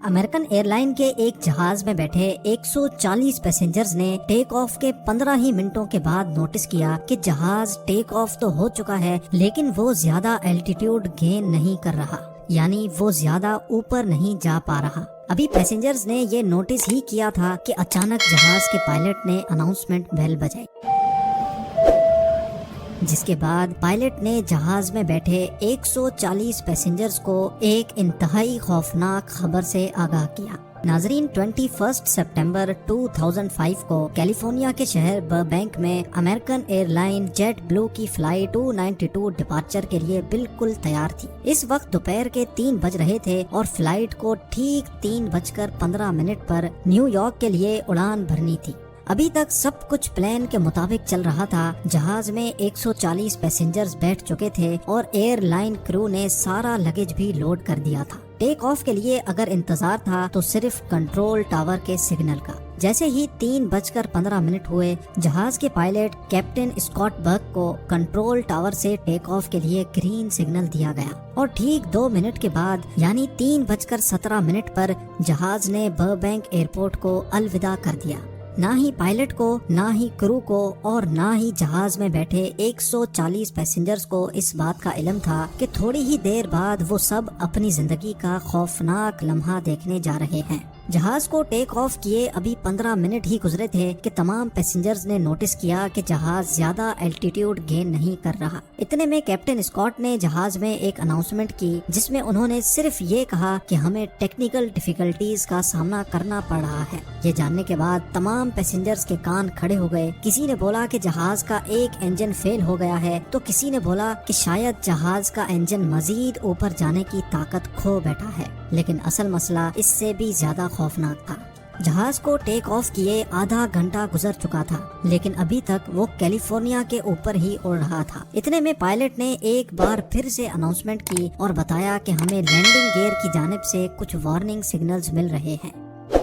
American air line کے ایک جہاز میں بیٹھے 140 پیسنجرز نے ٹیک آف کے 15 ہی منٹوں کے بعد نوٹس کیا کہ جہاز ٹیک آف تو ہو چکا ہے لیکن وہ زیادہ الٹیٹیوڈ گین نہیں کر رہا، یعنی وہ زیادہ اوپر نہیں جا پا رہا۔ ابھی پیسنجرز نے یہ نوٹس ہی کیا تھا کہ اچانک جہاز کے پائلٹ نے اناؤنسمنٹ بیل بجائی، جس کے بعد پائلٹ نے جہاز میں بیٹھے 140 پیسنجرز کو ایک انتہائی خوفناک خبر سے آگاہ کیا۔ ناظرین، 21 سپٹمبر 2005 کو کیلیفورنیا کے شہر بربینک میں امریکن ایئر لائن جیٹ بلو کی فلائٹ 292 ڈپارچر کے لیے بالکل تیار تھی۔ اس وقت دوپہر کے 3 بج رہے تھے اور فلائٹ کو ٹھیک 3:15 پر نیو یارک کے لیے اڑان بھرنی تھی۔ ابھی تک سب کچھ پلان کے مطابق چل رہا تھا۔ جہاز میں 140 پیسنجرز بیٹھ چکے تھے اور ایئر لائن کرو نے سارا لگیج بھی لوڈ کر دیا تھا۔ ٹیک آف کے لیے اگر انتظار تھا تو صرف کنٹرول ٹاور کے سگنل کا۔ جیسے ہی 3:15 ہوئے، جہاز کے پائلٹ کیپٹن اسکاٹ برک کو کنٹرول ٹاور سے ٹیک آف کے لیے گرین سگنل دیا گیا اور ٹھیک 2 منٹ کے بعد یعنی 3:17 پر جہاز نے بربینک ایئرپورٹ کو الوداع کر دیا۔ نہ ہی پائلٹ کو، نہ ہی کرو کو اور نہ ہی جہاز میں بیٹھے 140 پیسنجرز کو اس بات کا علم تھا کہ تھوڑی ہی دیر بعد وہ سب اپنی زندگی کا خوفناک لمحہ دیکھنے جا رہے ہیں۔ جہاز کو ٹیک آف کیے ابھی 15 منٹ ہی گزرے تھے کہ تمام پیسنجرز نے نوٹس کیا کہ جہاز زیادہ الٹیٹیوڈ گین نہیں کر رہا۔ اتنے میں کیپٹن اسکاٹ نے جہاز میں ایک اناؤنسمنٹ کی جس میں انہوں نے صرف یہ کہا کہ ہمیں ٹیکنیکل ڈیفیکلٹیز کا سامنا کرنا پڑ رہا ہے۔ یہ جاننے کے بعد تمام پیسنجرز کے کان کھڑے ہو گئے۔ کسی نے بولا کہ جہاز کا ایک انجن فیل ہو گیا ہے تو کسی نے بولا کہ شاید جہاز کا انجن مزید اوپر جانے کی طاقت کھو بیٹھا ہے، لیکن اصل مسئلہ اس سے بھی زیادہ خوفناک تھا۔ جہاز کو ٹیک آف کیے آدھا گھنٹہ گزر چکا تھا لیکن ابھی تک وہ کیلیفورنیا کے اوپر ہی اڑ رہا تھا۔ اتنے میں پائلٹ نے ایک بار پھر سے اناؤنسمنٹ کی اور بتایا کہ ہمیں لینڈنگ گیئر کی جانب سے کچھ وارننگ سگنلز مل رہے ہیں۔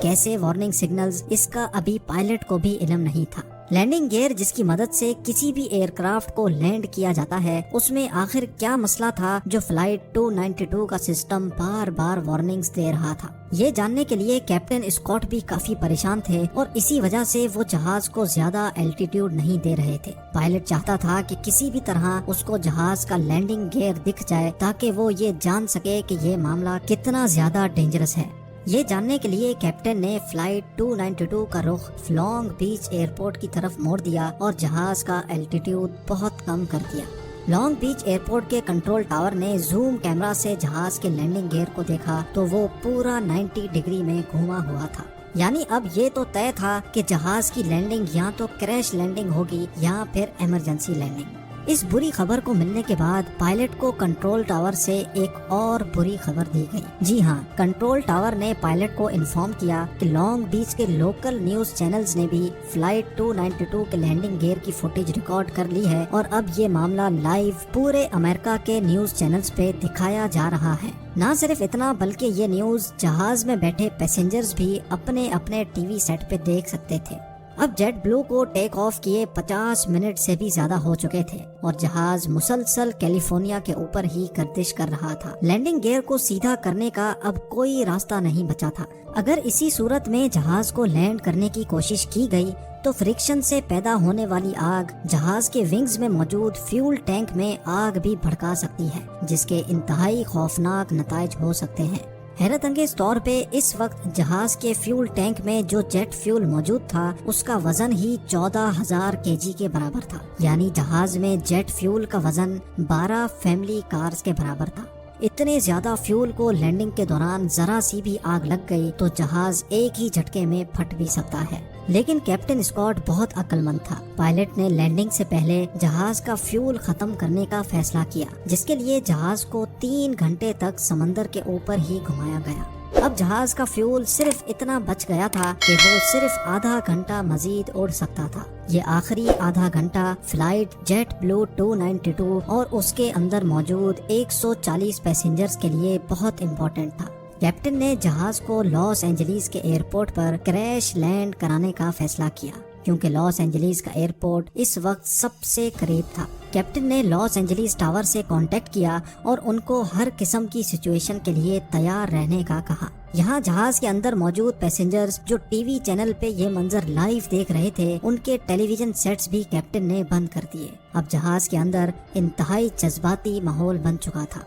کیسے وارننگ سگنلز، اس کا ابھی پائلٹ کو بھی علم نہیں تھا۔ لینڈنگ گیئر جس کی مدد سے کسی بھی ایئر کرافٹ کو لینڈ کیا جاتا ہے، اس میں آخر کیا مسئلہ تھا جو فلائٹ 292 کا سسٹم بار بار وارننگز دے رہا تھا؟ یہ جاننے کے لیے کیپٹن اسکاٹ بھی کافی پریشان تھے اور اسی وجہ سے وہ جہاز کو زیادہ الٹیٹیوڈ نہیں دے رہے تھے۔ پائلٹ چاہتا تھا کہ کسی بھی طرح اس کو جہاز کا لینڈنگ گیئر دکھ جائے تاکہ وہ یہ جان سکے کہ یہ معاملہ کتنا زیادہ ڈینجرس ہے۔ یہ جاننے کے لیے کیپٹن نے فلائٹ 292 کا رخ لانگ بیچ ایئرپورٹ کی طرف موڑ دیا اور جہاز کا الٹیٹیوڈ بہت کم کر دیا۔ لانگ بیچ ایئرپورٹ کے کنٹرول ٹاور نے زوم کیمرہ سے جہاز کے لینڈنگ گیئر کو دیکھا تو وہ پورا 90 ڈگری میں گھوما ہوا تھا۔ یعنی اب یہ تو طے تھا کہ جہاز کی لینڈنگ یا تو کریش لینڈنگ ہوگی یا پھر ایمرجنسی لینڈنگ۔ اس بری خبر کو ملنے کے بعد پائلٹ کو کنٹرول ٹاور سے ایک اور بری خبر دی گئی۔ جی ہاں، کنٹرول ٹاور نے پائلٹ کو انفارم کیا کہ لانگ بیچ کے لوکل نیوز چینلز نے بھی فلائٹ 292 کے لینڈنگ گیئر کی فوٹیج ریکارڈ کر لی ہے اور اب یہ معاملہ لائیو پورے امریکہ کے نیوز چینلز پہ دکھایا جا رہا ہے۔ نہ صرف اتنا بلکہ یہ نیوز جہاز میں بیٹھے پیسنجرز بھی اپنے اپنے ٹی وی سیٹ پہ دیکھ سکتے تھے۔ اب جیٹ بلو کو ٹیک آف کیے 50 منٹ سے بھی زیادہ ہو چکے تھے اور جہاز مسلسل کیلیفورنیا کے اوپر ہی گردش کر رہا تھا۔ لینڈنگ گیئر کو سیدھا کرنے کا اب کوئی راستہ نہیں بچا تھا۔ اگر اسی صورت میں جہاز کو لینڈ کرنے کی کوشش کی گئی تو فرکشن سے پیدا ہونے والی آگ جہاز کے ونگز میں موجود فیول ٹینک میں آگ بھی بھڑکا سکتی ہے، جس کے انتہائی خوفناک نتائج ہو سکتے ہیں۔ حیرت انگیز طور پہ اس وقت جہاز کے فیول ٹینک میں جو جیٹ فیول موجود تھا اس کا وزن ہی 14,000 kg کے برابر تھا، یعنی جہاز میں جیٹ فیول کا وزن 12 فیملی کارز کے برابر تھا۔ اتنے زیادہ فیول کو لینڈنگ کے دوران ذرا سی بھی آگ لگ گئی تو جہاز ایک ہی جھٹکے میں پھٹ بھی سکتا ہے۔ لیکن کیپٹن اسکاٹ بہت عقل مند تھا۔ پائلٹ نے لینڈنگ سے پہلے جہاز کا فیول ختم کرنے کا فیصلہ کیا، جس کے لیے جہاز کو 3 گھنٹے تک سمندر کے اوپر ہی گھمایا گیا۔ اب جہاز کا فیول صرف اتنا بچ گیا تھا کہ وہ صرف آدھا گھنٹہ مزید اڑ سکتا تھا۔ یہ آخری آدھا گھنٹہ فلائٹ جیٹ بلو 292 اور اس کے اندر موجود 140 پیسنجرز کے لیے بہت امپورٹنٹ تھا۔ کیپٹن نے جہاز کو لاس اینجلیس کے ایئرپورٹ پر کریش لینڈ کرانے کا فیصلہ کیا۔ کیونکہ لاس اینجلیس کا ایئرپورٹ اس وقت سب سے قریب تھا۔ کیپٹن نے لاس اینجلیس ٹاور سے کانٹیکٹ کیا اور ان کو ہر قسم کی سچویشن کے لیے تیار رہنے کا کہا۔ یہاں جہاز کے اندر موجود پیسنجرز جو ٹی وی چینل پہ یہ منظر لائیو دیکھ رہے تھے، ان کے ٹیلی ویژن سیٹس بھی کیپٹن نے بند کر دیے۔ اب جہاز کے اندر انتہائی جذباتی ماحول بن چکا تھا۔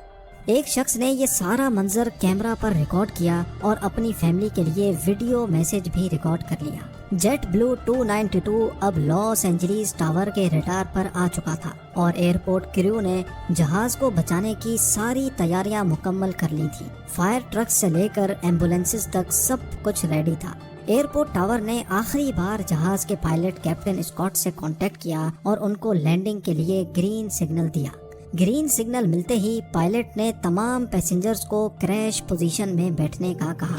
ایک شخص نے یہ سارا منظر کیمرہ پر ریکارڈ کیا اور اپنی فیملی کے لیے ویڈیو میسج بھی ریکارڈ کر لیا۔ جیٹ بلو 292 اب لاس اینجلیس ٹاور کے ریڈار پر آ چکا تھا اور ایئرپورٹ کریو نے جہاز کو بچانے کی ساری تیاریاں مکمل کر لی تھی۔ فائر ٹرک سے لے کر ایمبولینسز تک سب کچھ ریڈی تھا۔ ایئرپورٹ ٹاور نے آخری بار جہاز کے پائلٹ کیپٹن اسکاٹ سے کانٹیکٹ کیا اور ان کو لینڈنگ کے لیے گرین سگنل دیا۔ گرین سگنل ملتے ہی پائلٹ نے تمام پیسنجرز کو کریش پوزیشن میں بیٹھنے کا کہا۔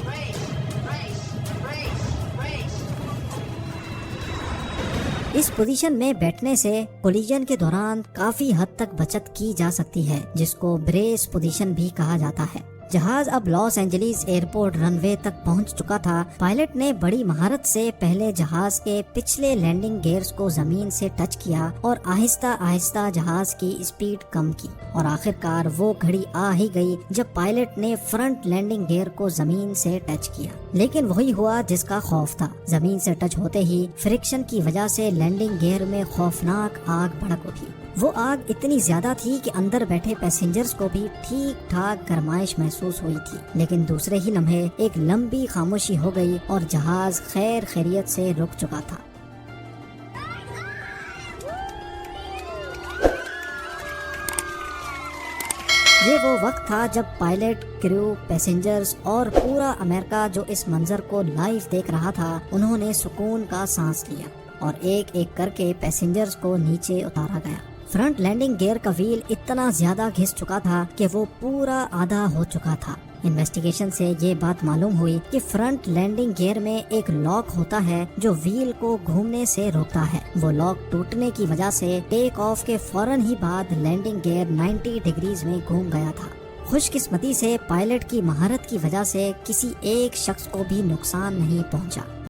اس پوزیشن میں بیٹھنے سے کولیجن کے دوران کافی حد تک بچت کی جا سکتی ہے، جس کو بریس پوزیشن بھی کہا جاتا ہے۔ جہاز اب لاس اینجلیس ایئرپورٹ رن وے تک پہنچ چکا تھا۔ پائلٹ نے بڑی مہارت سے پہلے جہاز کے پچھلے لینڈنگ گیئرز کو زمین سے ٹچ کیا اور آہستہ آہستہ جہاز کی اسپیڈ کم کی، اور آخرکار وہ گھڑی آ ہی گئی جب پائلٹ نے فرنٹ لینڈنگ گیئر کو زمین سے ٹچ کیا۔ لیکن وہی ہوا جس کا خوف تھا۔ زمین سے ٹچ ہوتے ہی فرکشن کی وجہ سے لینڈنگ گیئر میں خوفناک آگ بھڑک اٹھی۔ وہ آگ اتنی زیادہ تھی کہ اندر بیٹھے پیسنجرز کو بھی ٹھیک ٹھاک گرمائش محسوس ہوئی تھی، لیکن دوسرے ہی لمحے ایک لمبی خاموشی ہو گئی اور جہاز خیر خیریت سے رک چکا تھا۔ یہ وہ وقت تھا جب پائلٹ، کریو، پیسنجرز اور پورا امریکہ جو اس منظر کو لائیو دیکھ رہا تھا، انہوں نے سکون کا سانس لیا اور ایک ایک کر کے پیسنجرز کو نیچے اتارا گیا۔ فرنٹ لینڈنگ گیئر کا ویل اتنا زیادہ گھس چکا تھا کہ وہ پورا آدھا ہو چکا تھا۔ انویسٹیگیشن سے یہ بات معلوم ہوئی کہ فرنٹ لینڈنگ گیئر میں ایک لاک ہوتا ہے جو ویل کو گھومنے سے روکتا ہے۔ وہ لاک ٹوٹنے کی وجہ سے ٹیک آف کے فوراً ہی بعد لینڈنگ گیئر 90 ڈگریز میں گھوم گیا تھا۔ خوش قسمتی سے پائلٹ کی مہارت کی وجہ سے کسی ایک شخص کو بھی نقصان نہیں پہنچا۔